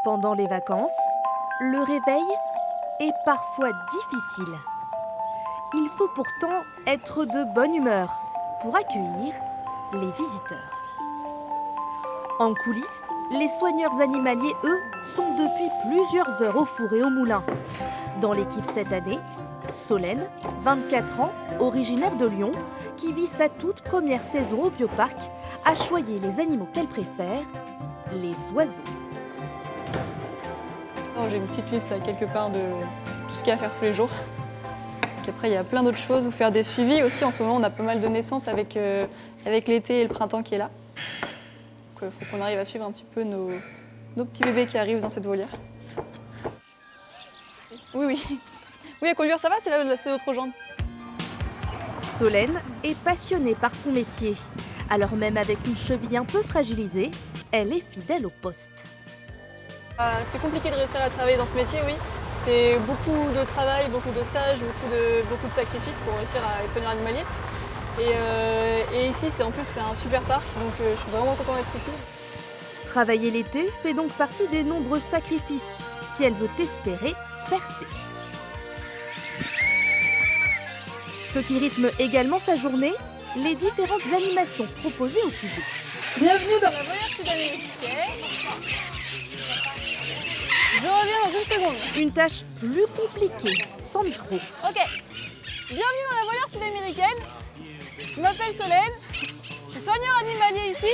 Pendant les vacances, le réveil est parfois difficile. Il faut pourtant être de bonne humeur pour accueillir les visiteurs. En coulisses, les soigneurs animaliers, eux, sont depuis plusieurs heures au four et au moulin. Dans l'équipe cette année, Solène, 24 ans, originaire de Lyon, qui vit sa toute première saison au bioparc, a choyé les animaux qu'elle préfère, les oiseaux. J'ai une petite liste là quelque part de tout ce qu'il y a à faire tous les jours. Puis après, il y a plein d'autres choses, ou faire des suivis aussi. En ce moment, on a pas mal de naissances avec l'été et le printemps qui est là. Donc, il faut qu'on arrive à suivre un petit peu nos petits bébés qui arrivent dans cette volière. Oui. Oui, à conduire, ça va, c'est l'autre jambe. Solène est passionnée par son métier. Alors même avec une cheville un peu fragilisée, elle est fidèle au poste. C'est compliqué de réussir à travailler dans ce métier, oui. C'est beaucoup de travail, beaucoup de stages, beaucoup de sacrifices pour réussir à être soigneur animalier. Et ici, c'est un super parc, donc je suis vraiment contente d'être ici. Travailler l'été fait donc partie des nombreux sacrifices si elle veut espérer percer. Ce qui rythme également sa journée, les différentes animations proposées au public. Bienvenue dans la volière sud-américaine. Je reviens dans une seconde. Une tâche plus compliquée, sans micro. Ok. Bienvenue dans la volière sud-américaine. Je m'appelle Solène. Je suis soigneur animalier ici.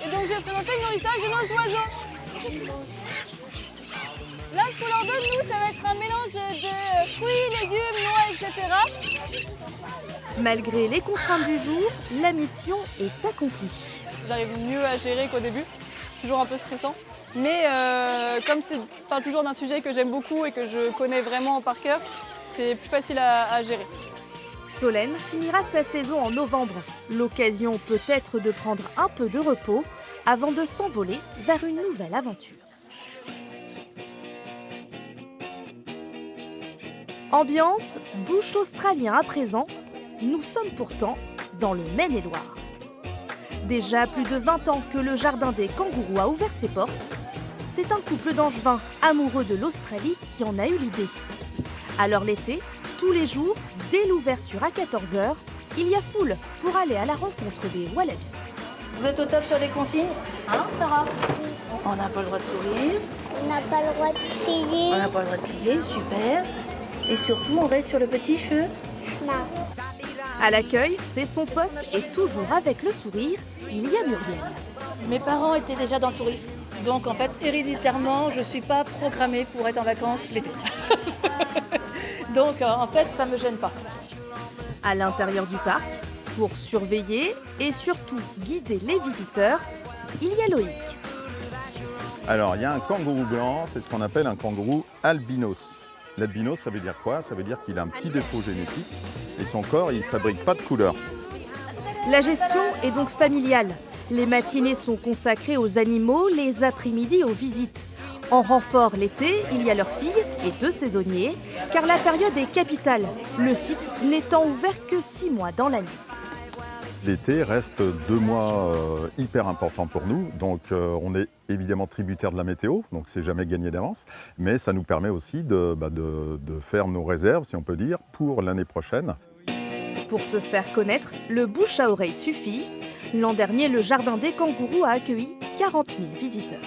Et donc je vais présenter le nourrissage de nos oiseaux. Là, ce qu'on leur donne, nous, ça va être un mélange de fruits, légumes, noix, etc. Malgré les contraintes du jour, la mission est accomplie. J'arrive mieux à gérer qu'au début. Toujours un peu stressant. Mais comme je parle toujours d'un sujet que j'aime beaucoup et que je connais vraiment par cœur, c'est plus facile à gérer. Solène finira sa saison en novembre. L'occasion peut-être de prendre un peu de repos avant de s'envoler vers une nouvelle aventure. Ambiance bush australien à présent, nous sommes pourtant dans le Maine-et-Loire. Déjà plus de 20 ans que le jardin des kangourous a ouvert ses portes. C'est un couple d'angevins amoureux de l'Australie qui en a eu l'idée. Alors l'été, tous les jours, dès l'ouverture à 14h, il y a foule pour aller à la rencontre des wallabies. Vous êtes au top sur les consignes, hein Sarah? On n'a pas le droit de courir. On n'a pas le droit de crier. On n'a pas le droit de crier, super. Et surtout, on reste sur le petit chemin. À l'accueil, c'est son poste et toujours avec le sourire, il y a Muriel. Mes parents étaient déjà dans le tourisme, donc en fait, héréditairement, je ne suis pas programmée pour être en vacances l'été. Donc en fait, ça ne me gêne pas. À l'intérieur du parc, pour surveiller et surtout guider les visiteurs, il y a Loïc. Alors, il y a un kangourou blanc, c'est ce qu'on appelle un kangourou albinos. L'albinos, ça veut dire quoi? Ça veut dire qu'il a un petit défaut génétique et son corps, il ne fabrique pas de couleur. La gestion est donc familiale. Les matinées sont consacrées aux animaux, les après-midi aux visites. En renfort l'été, il y a leur fille et 2 saisonniers, car la période est capitale, le site n'étant ouvert que 6 mois dans l'année. L'été reste 2 mois hyper importants pour nous, donc on est évidemment tributaire de la météo, donc c'est jamais gagné d'avance, mais ça nous permet aussi de faire nos réserves, si on peut dire, pour l'année prochaine. Pour se faire connaître, le bouche à oreille suffit. L'an dernier, le jardin des kangourous a accueilli 40 000 visiteurs.